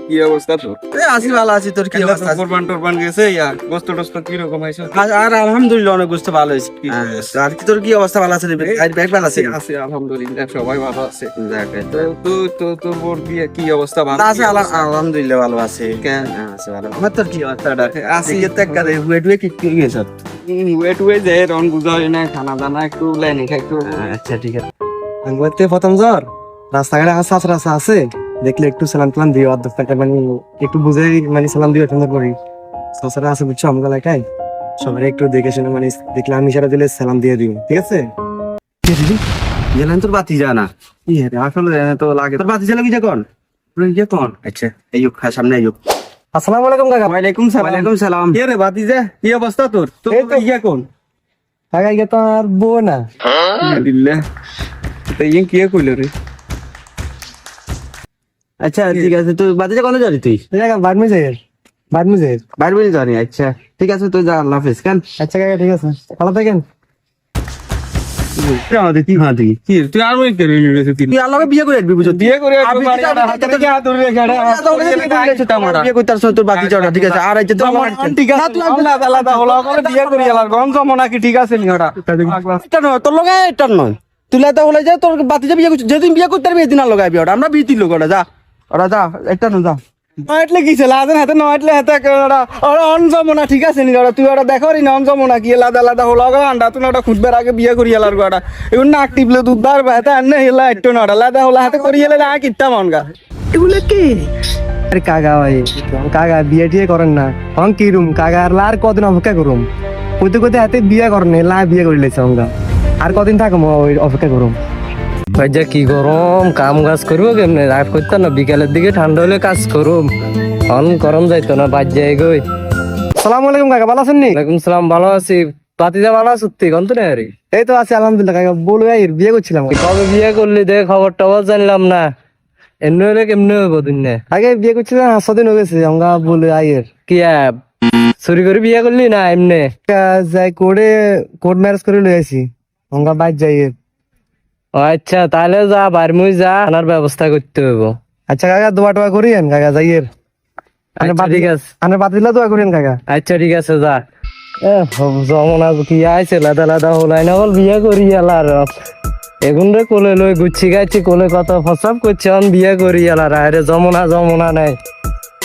কি অবস্থা তোর? আছি ভালো আছি। তোর কি অবস্থা? কোরবান টোরবান গেছে গোস্ত টোস্ত কি রকম হয়েছে? আর আলহামদুলিল্লাহ অনেক বুঝতে ভালো হয়েছে। আর কি তোর কি অবস্থা? ভালো আছে? ব্যাগ ভালো আছে? আছে আলহামদুলিল্লাহ, সবাই ভালো আছে। তোর বোর কি অবস্থা? ভালো আছে আলহামদুলিল্লাহ ভালো আছে। আছে ভালো। আমার তোর কি অবস্থাটা? আছি। ওয়েট ওয়েট কি গেছ? ওয়েট ওয়ে যে রন বুঝা হয় না, খানা দানা একটু লাইনে খাই একটু। আচ্ছা ঠিক আছে। আঙ্গুতে প্রথম জ্বর রাস্তাঘাটে রাস্তা আছে দেখলে একটু সালাম টালাম দিও, অর্ধেকটা মানে একটু বুঝে মানে সালাম দিও, সুন্দর করি সসারা আছে বুঝছো আমগো এলাকায়, সবাই একটু দেখে শুনে মানে দেখলে আমি ইশারা দিলে সালাম দিয়ে দিও, ঠিক আছে? তোর বাতি যা না আসলে তো লাগে তোর বাতি জ্বালা কি যখন ইয়ে কোন? আচ্ছা আইয়ুব, হ্যাঁ সামনে আইয়ুব। আসসালামু আলাইকুম কাকা। ওয়ালাইকুম সালাম। ওয়ালাইকুম সালাম। কি রে বাতি যা, কি অবস্থা তোর? তোর ইয়া কোন? কাকা ইয়ে তো আর বউ না। আলহামদুলিল্লাহ। তো ইয়ে কি কইল রে? আচ্ছা ঠিক আছে, তুই বাতি যা কোন যাবি তুই? কাকা বাদমি যাই, বাদমি যাই, বাদমি যাবি। আচ্ছা ঠিক আছে, তুই যা, আল্লাহ হাফেজ। কেন? আচ্ছা কাকা ঠিক আছে, ভালো থাকেন। তুই আর ওই কে রইলি রে? তুই আল্লাহকে বিয়ে করে আসবি বুঝছো? বিয়ে করে হাতে থেকে হাত ধরে রেখে বিয়ে করতে আসছো তোর বাতি যাওয়া, ঠিক আছে? আর এই যে তোর ঠিক আছে, আলাদা আলাদা হলো করে বিয়ে করি এলার গঞ্জ মনা কি ঠিক আছে নি ওটা? এটা নয় তোর লগে, এটা নয় তুই লাইতা হলে যা, তোর বাতি যা বিয়ে করছিস, যেদিন বিয়ে করতে পারবি এদিন আর লগাইবি ওটা, আমরা বিয়ে লোক ওটা, যা ওরা যা, একটা নয় যা। নয়টলে কি ছিল আজ হাতে নয়টলে হাতে ওরা অনজমনা ঠিক আছে নি ওরা? তুই ওরা দেখো নি অনজমনা কি আলাদা আলাদা হলো আন্ডা তুই ওটা খুঁজবার আগে বিয়ে করি এলার গোটা এখন নাক টিপলে দুধ বার হাতে আনে হেলা একটু না আলাদা হলো হাতে করি এলে না কিত্তা মনগা এগুলো কি? আরে কাকা ভাই, কাকা বিয়ে টিয়ে করেন না হন কি রুম কাকা, আর কদিন অপেক্ষা করুম? কইতে কইতে হাতে বিয়ে করেন লা বিয়ে করে লেছে অঙ্গা, আর কদিন থাকো ওই অপেক্ষা করুম। ভাই যা কি গরম, কাম কাজ করবো কেমনে? রাত করতে না, বিকালের দিকে ঠান্ডা হলে কাজ করুম, অন গরম যাইতো না, বাদ যাই গই। সালাম আলাইকুম কাকা, ভালো আছেন নি? ওয়ালাইকুম সালাম, ভালো আছি। বাতিজা ভালো আছো তুই? কন্ত না রে? এই তো আছি আলহামদুলিল্লাহ কাকা। বলো ভাই বিয়ে করছিলাম। কবে বিয়ে করলি দে? খবর টবর জানলাম না। এমনি হলে কেমনি হবো তুই? আগে বিয়ে করছিলাম 5 দিন হয়ে গেছে, আমরা বলে আইয়ের কি চুরি করে বিয়ে করলি না এমনি? যাই করে কোর্ট ম্যারেজ করে লই আইছি, আমরা বাইর যাই। আচ্ছা তাহলে যা বারমুই যা, আনার ব্যবস্থা করতে হইব। আচ্ছা কাকা দোয়া টোয়া করিয়েন কাকা, যাইয়ের। ঠিক আছে, আনার বাতিলা দোয়া করিয়েন কাকা। আচ্ছা ঠিক আছে যা। যমুনা কি আইছে লাদা লাদা হলাই না বল বিয়ে করি এলার এখন রে কোলে লই গুচ্ছি গাচ্ছি, কোলে কত ফসাব করছে অন বিয়ে করি এলার। আরে যমুনা নাই,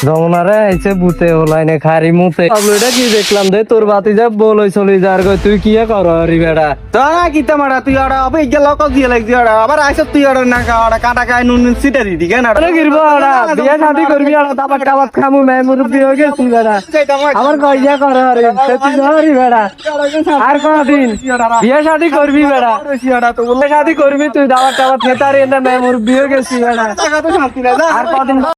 যমুনা রে আইছে বুতে হলাই না খারি মুতে। এটা কি দেখলাম দে তোর বাতি যা বলই চলি যার গো, তুই কি কর রি বেড়া? তোরা কিতা মারা তুই ওরা অবে গেল কল দিয়ে লাগি ওরা আবার আইছ তুই ওরা না ওরা কাটা কাই নুন সিটা দি কেন ওরা গিরবো ওরা বিয়ে শাদি করবি ওরা দাবার টাবার খামু মে মুরব্বি হয়ে গেছি বেড়া, আবার কইয়া কর রে তুই ধরি বেড়া। আর কোনদিন বিয়ে শাদি করবি বেড়া? তো বলে শাদি করবি তুই, দাবার টাবার খেতারি না মে মুরব্বি হয়ে গেছি বেড়া। আর কদিন